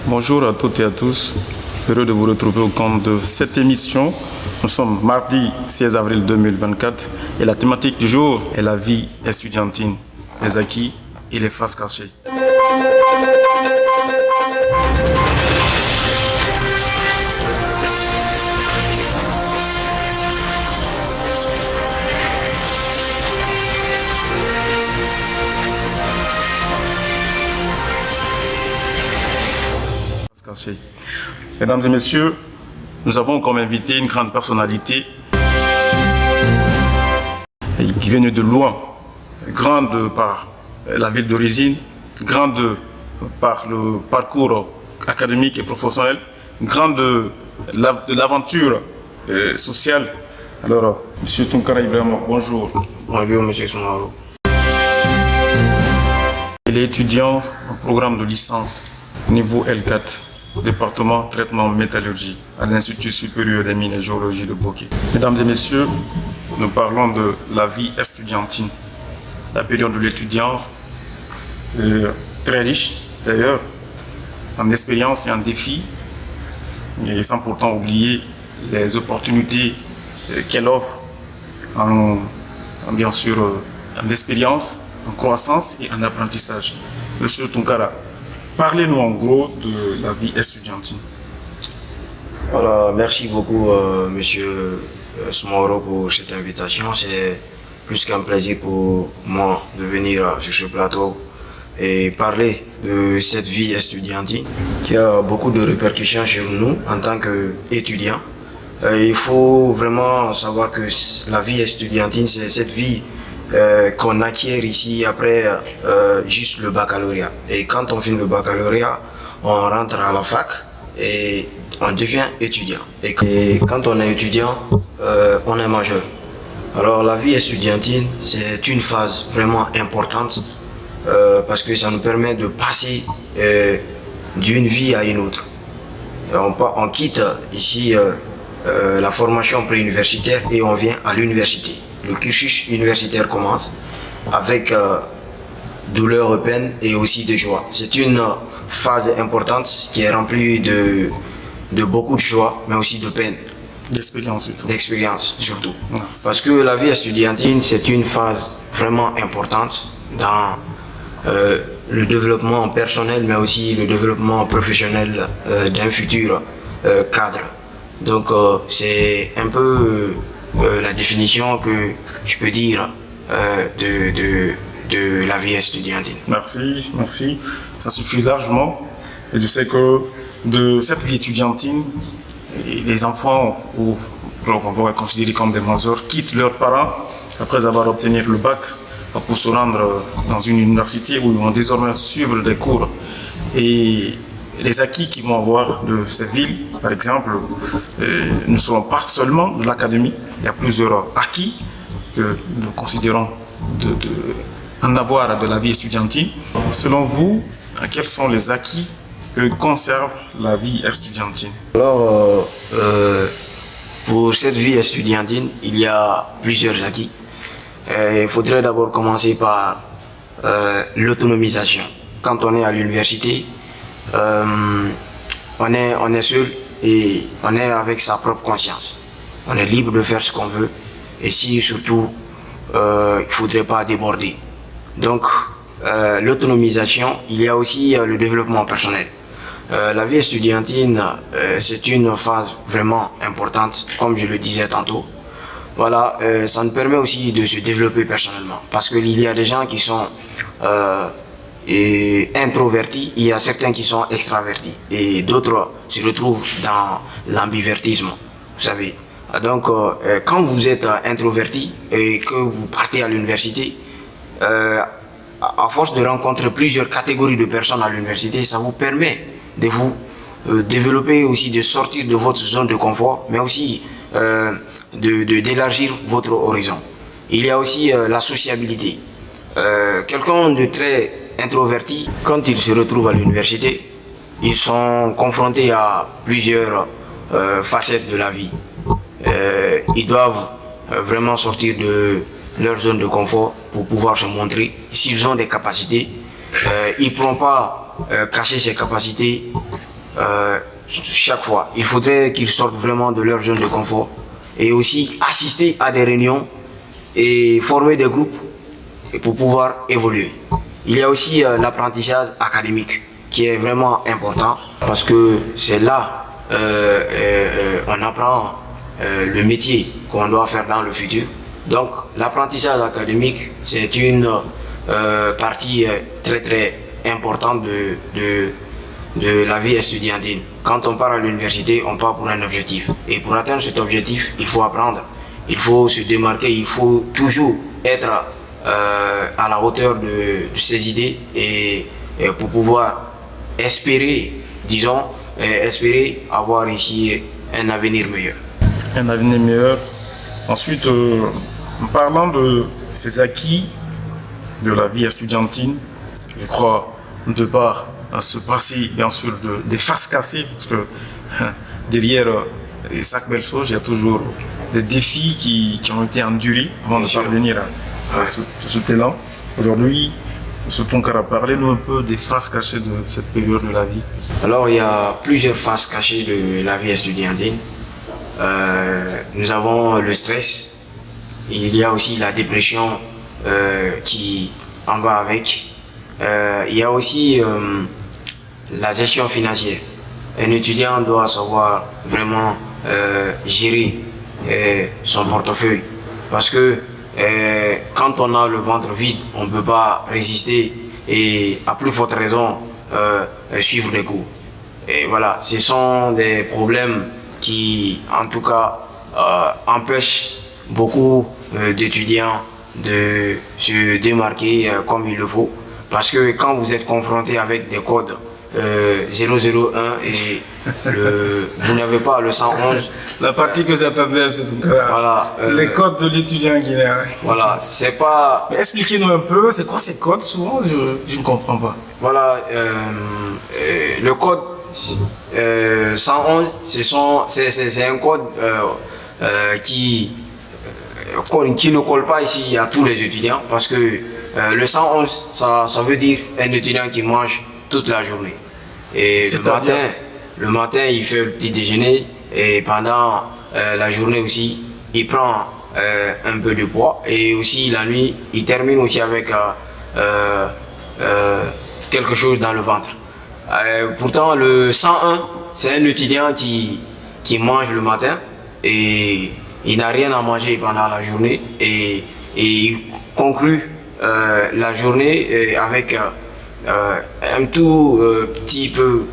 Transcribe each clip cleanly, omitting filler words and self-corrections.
Bonjour à toutes et à tous, heureux de vous retrouver au compte de cette émission. Nous sommes mardi 16 avril 2024 et la thématique du jour est la vie estudiantine, les acquis et les faces cachées. Mesdames et messieurs, nous avons comme invité une grande personnalité qui vient de loin, grande par la ville d'origine, grande par le parcours académique et professionnel, grande de l'aventure sociale. Alors, M. Tunkara Ibrahima, bonjour. Bonjour, M. Soumaro. Il est étudiant au programme de licence niveau L4. Département traitement métallurgie à l'Institut supérieur des mines et géologie de Boké. Mesdames et messieurs, nous parlons de la vie estudiantine. La période de l'étudiant est très riche, d'ailleurs, en expérience et en défis, et sans pourtant oublier les opportunités qu'elle offre bien sûr, en expérience, en croissance et en apprentissage. Monsieur Tunkara, parlez-nous en gros de la vie estudiantine. Voilà, merci beaucoup, Monsieur Soumaro, pour cette invitation. C'est plus qu'un plaisir pour moi de venir sur ce plateau et parler de cette vie estudiantine qui a beaucoup de répercussions sur nous en tant qu'étudiants. Il faut vraiment savoir que la vie estudiantine, c'est cette vie qu'on acquiert ici après juste le baccalauréat. Et quand on finit le baccalauréat, on rentre à la fac et on devient étudiant. Et quand on est étudiant, on est majeur. Alors la vie estudiantine, c'est une phase vraiment importante parce que ça nous permet de passer d'une vie à une autre. On quitte ici la formation préuniversitaire et on vient à l'université. Le cursus universitaire commence avec douleur et peine et aussi de joie. C'est une phase importante qui est remplie de beaucoup de joie, mais aussi de peine. D'expérience surtout. D'expérience surtout. Parce que la vie estudiantine, c'est une phase vraiment importante dans le développement personnel, mais aussi le développement professionnel d'un futur cadre. Donc c'est un peu la définition que je peux dire de la vie estudiantine. Merci, merci. Ça suffit largement. Et je sais que de cette vie estudiantine, les enfants, ou on va considérer comme des majeurs, quittent leurs parents après avoir obtenu le bac pour se rendre dans une université où ils vont désormais suivre des cours. Et les acquis qu'ils vont avoir de cette ville, par exemple, ne seront pas seulement de l'académie. Il y a plusieurs acquis que nous considérons en avoir de la vie estudiantine. Selon vous, quels sont les acquis que conserve la vie estudiantine? Alors, pour cette vie estudiantine, il y a plusieurs acquis. Il faudrait d'abord commencer par l'autonomisation. Quand on est à l'université, on est seul et on est avec sa propre conscience. On est libre de faire ce qu'on veut et si surtout il ne faudrait pas déborder. Donc l'autonomisation, il y a aussi le développement personnel. La vie estudiantine, c'est une phase vraiment importante, comme je le disais tantôt. Voilà, ça nous permet aussi de se développer personnellement parce qu'il y a des gens qui sont introvertis, il y a certains qui sont extravertis et d'autres se retrouvent dans l'ambivertisme, vous savez. Donc, quand vous êtes introverti et que vous partez à l'université, à force de rencontrer plusieurs catégories de personnes à l'université, ça vous permet de vous développer aussi, de sortir de votre zone de confort, mais aussi d'élargir votre horizon. Il y a aussi la sociabilité. Quelqu'un de très introverti, quand ils se retrouvent à l'université, ils sont confrontés à plusieurs facettes de la vie. Ils doivent vraiment sortir de leur zone de confort pour pouvoir se montrer. S'ils ont des capacités, ils ne pourront pas cacher ces capacités chaque fois. Il faudrait qu'ils sortent vraiment de leur zone de confort et aussi assister à des réunions et former des groupes pour pouvoir évoluer. Il y a aussi l'apprentissage académique qui est vraiment important parce que c'est là on apprend le métier qu'on doit faire dans le futur. Donc l'apprentissage académique c'est une partie très très importante de la vie estudiantine. Quand on part à l'université, on part pour un objectif. Et pour atteindre cet objectif, il faut apprendre, il faut se démarquer, il faut toujours être à la hauteur de ses idées et pour pouvoir espérer, disons, espérer avoir ici un avenir meilleur. Un avenir meilleur. Ensuite, en parlant de ces acquis de la vie estudiantine, je crois, de part à se passer bien sûr des faces cassées, parce que derrière les sacs belles choses, il y a toujours des défis qui ont été endurés avant de parvenir à ce talent. Aujourd'hui, M. Tonkara, parlez-nous un peu des faces cachées de cette période de la vie. Alors, il y a plusieurs faces cachées de la vie estudiantine. Nous avons le stress, il y a aussi la dépression qui en va avec. Il y a aussi la gestion financière. Un étudiant doit savoir vraiment gérer son portefeuille parce que quand on a le ventre vide, on ne peut pas résister et à plus forte raison suivre les cours. Et voilà, ce sont des problèmes qui en tout cas empêchent beaucoup d'étudiants de se démarquer comme il le faut. Parce que quand vous êtes confronté avec des codes 001 et vous n'avez pas le 111. La partie que j'attendais, c'est voilà, les codes de l'étudiant guinéen. Voilà, c'est pas... Mais expliquez-nous un peu, c'est quoi ces codes? Souvent, je ne comprends pas. Voilà, le code 111, c'est un code qui ne colle pas ici à tous les étudiants parce que le 111, ça veut dire un étudiant qui mange toute la journée. Et le matin, il fait le petit déjeuner et pendant la journée aussi, il prend un peu de poids et aussi la nuit, il termine aussi avec quelque chose dans le ventre. Pourtant, le 101, c'est un étudiant qui mange le matin et il n'a rien à manger pendant la journée et il conclut la journée avec un tout petit peu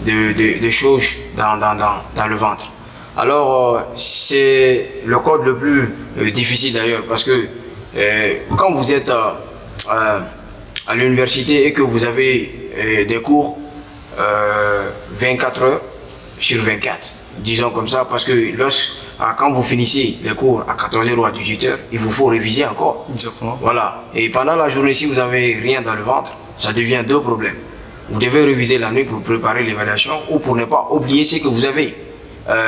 de choses dans le ventre. Alors, c'est le code le plus difficile d'ailleurs parce que quand vous êtes à l'université et que vous avez des cours 24 heures sur 24, disons comme ça, parce que quand vous finissez les cours à 14h ou à 18h, il vous faut réviser encore. Exactement. Voilà. Et pendant la journée, si vous n'avez rien dans le ventre, ça devient deux problèmes. Vous devez réviser la nuit pour préparer l'évaluation ou pour ne pas oublier ce que vous avez,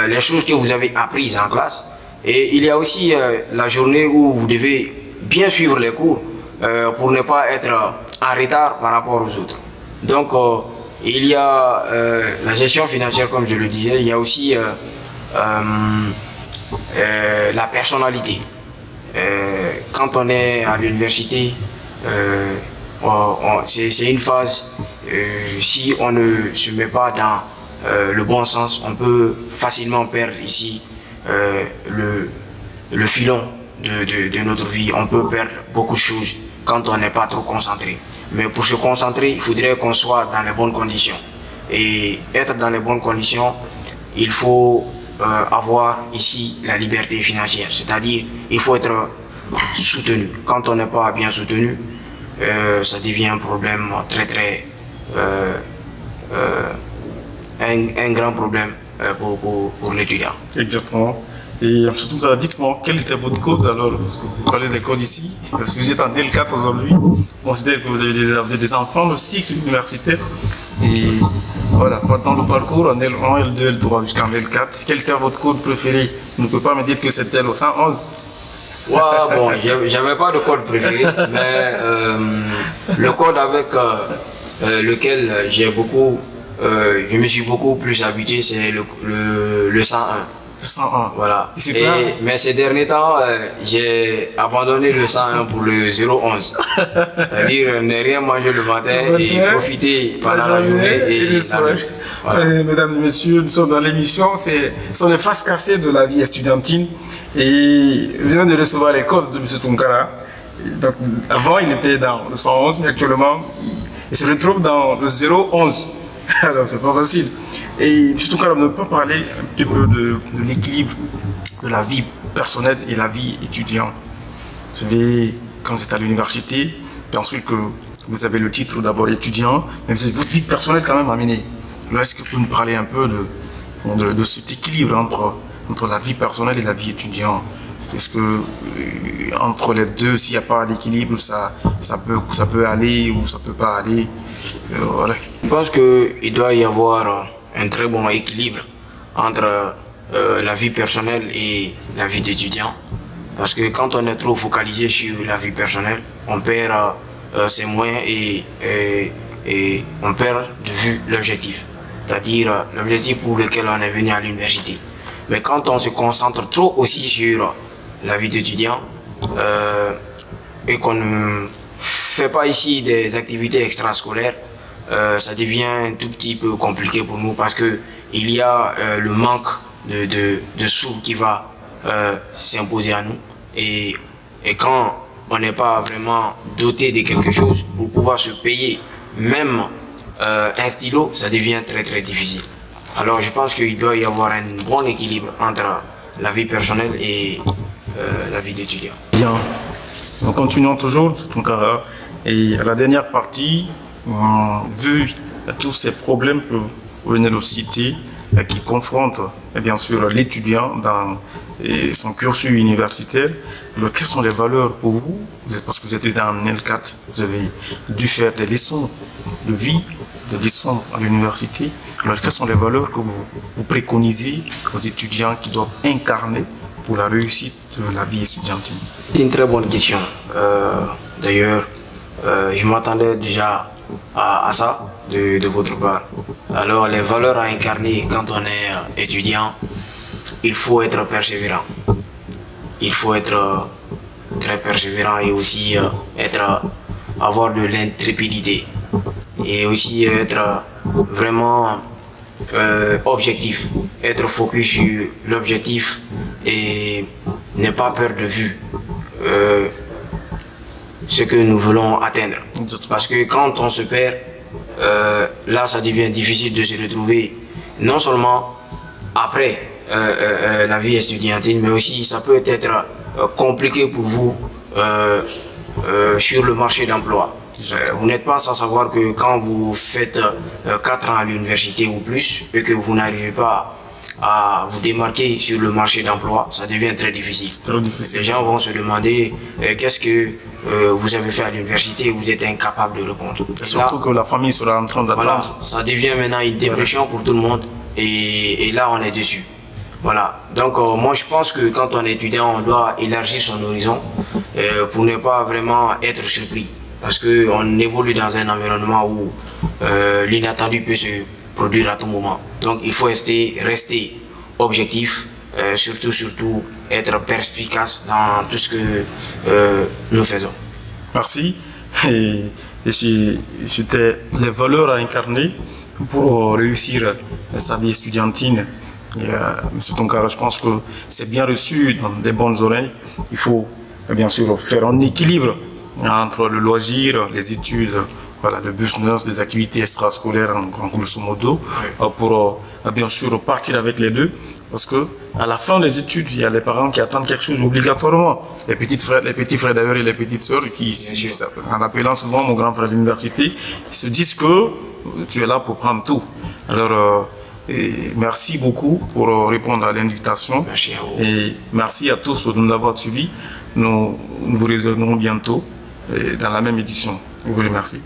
les choses que vous avez apprises en classe. Et il y a aussi la journée où vous devez bien suivre les cours pour ne pas être en retard par rapport aux autres. Donc, il y a la gestion financière, comme je le disais, il y a aussi la personnalité. Quand on est à l'université, c'est une phase, si on ne se met pas dans le bon sens, on peut facilement perdre ici le filon de notre vie. On peut perdre beaucoup de choses quand on n'est pas trop concentré. Mais pour se concentrer, il faudrait qu'on soit dans les bonnes conditions. Et être dans les bonnes conditions, il faut avoir ici la liberté financière. C'est-à-dire, il faut être soutenu. Quand on n'est pas bien soutenu, ça devient un problème très très... un grand problème pour l'étudiant. Exactement. Et surtout, dites-moi, quel était votre code alors? Parce que vous parlez des codes ici, parce que vous êtes en DL4 aujourd'hui. On considère que vous êtes des enfants de cycle universitaire. Et voilà, dans le parcours, en L1, L2, L3 jusqu'en L4, quel était votre code préféré? Vous ne pouvez pas me dire que c'était le 111. Ouais, bon, j'avais pas de code préféré, mais le code avec lequel j'ai beaucoup je me suis beaucoup plus habitué, c'est le 101. 101. Voilà. Mais ces derniers temps, j'ai abandonné le 101 pour le 011. C'est-à-dire ne rien manger le matin et profiter pendant la journée et la nuit. Voilà. Mesdames et messieurs, nous sommes dans l'émission, ce sont les faces cassées de la vie estudiantine. Et je viens de recevoir les codes de M. Tunkara. Donc, avant, il était dans le 111, mais actuellement, il se retrouve dans le 011. Alors, c'est pas facile. Et M. Tunkara ne peut pas parler un petit peu de l'équilibre de la vie personnelle et la vie étudiante. Vous savez, quand vous êtes à l'université, puis ensuite que vous avez le titre d'abord étudiant, mais vous avez votre vie personnelle quand même à mener. Alors, est-ce que vous pouvez nous parler un peu de cet équilibre entre la vie personnelle et la vie étudiante? Est-ce que entre les deux, s'il n'y a pas d'équilibre, ça peut aller ou ça peut pas aller? Voilà. Je pense qu'il doit y avoir un très bon équilibre entre la vie personnelle et la vie d'étudiant. Parce que quand on est trop focalisé sur la vie personnelle, on perd ses moyens et on perd de vue l'objectif. C'est-à-dire l'objectif pour lequel on est venu à l'université. Mais quand on se concentre trop aussi sur la vie d'étudiant et qu'on ne fait pas ici des activités extrascolaires, ça devient un tout petit peu compliqué pour nous parce que il y a le manque de sous qui va s'imposer à nous et quand on n'est pas vraiment doté de quelque chose pour pouvoir se payer même un stylo, ça devient très très difficile. Alors je pense qu'il doit y avoir un bon équilibre entre la vie personnelle et la vie d'étudiant. Bien, nous continuons toujours, Tunkara, et à la dernière partie, vu tous ces problèmes que vous venez de citer, qui confrontent bien sûr l'étudiant dans son cursus universitaire, alors, quelles sont les valeurs pour vous? Parce que vous êtes dans L4, vous avez dû faire des leçons de vie, des leçons à l'université. Alors, quelles sont les valeurs que vous préconisez aux étudiants qui doivent incarner pour la réussite de la vie estudiantine? C'est une très bonne question. D'ailleurs, je m'attendais déjà à ça de votre part. Alors, les valeurs à incarner quand on est étudiant, il faut être persévérant. Il faut être très persévérant et aussi avoir de l'intrépidité. Et aussi être vraiment objectif. Être focus sur l'objectif et ne pas perdre de vue ce que nous voulons atteindre. Parce que quand on se perd, là ça devient difficile de se retrouver, non seulement après la vie estudiantine, mais aussi ça peut être compliqué pour vous sur le marché d'emploi. Vous n'êtes pas sans savoir que quand vous faites 4 ans à l'université ou plus et que vous n'arrivez pas à vous démarquer sur le marché d'emploi, ça devient très difficile. Trop difficile. Les gens vont se demander qu'est-ce que vous avez fait à l'université et vous êtes incapable de répondre. Et surtout que la famille sera en train d'attendre. Voilà, ça devient maintenant une dépression pour tout le monde et là on est dessus. Voilà, donc moi je pense que quand on est étudiant, on doit élargir son horizon pour ne pas vraiment être surpris. Parce qu'on évolue dans un environnement où l'inattendu peut se produire à tout moment. Donc il faut rester objectif, surtout être perspicace dans tout ce que nous faisons. Merci. Et c'était les valeurs à incarner pour réussir sa vie estudiantine. Monsieur Tunkara, je pense que c'est bien reçu dans des bonnes oreilles. Il faut bien sûr faire un équilibre entre le loisir, les études, voilà, le business, les activités extrascolaires en grosso modo, pour bien sûr partir avec les deux. Parce que à la fin des études, il y a les parents qui attendent quelque chose obligatoirement. Les petits frères d'ailleurs et les petites sœurs qui, en appelant souvent mon grand frère à l'université, ils se disent que tu es là pour prendre tout. Alors, merci beaucoup pour répondre à l'invitation. Merci à vous. Et merci à tous de nous avoir suivis. Nous vous reverrons bientôt dans la même édition. Je vous remercie.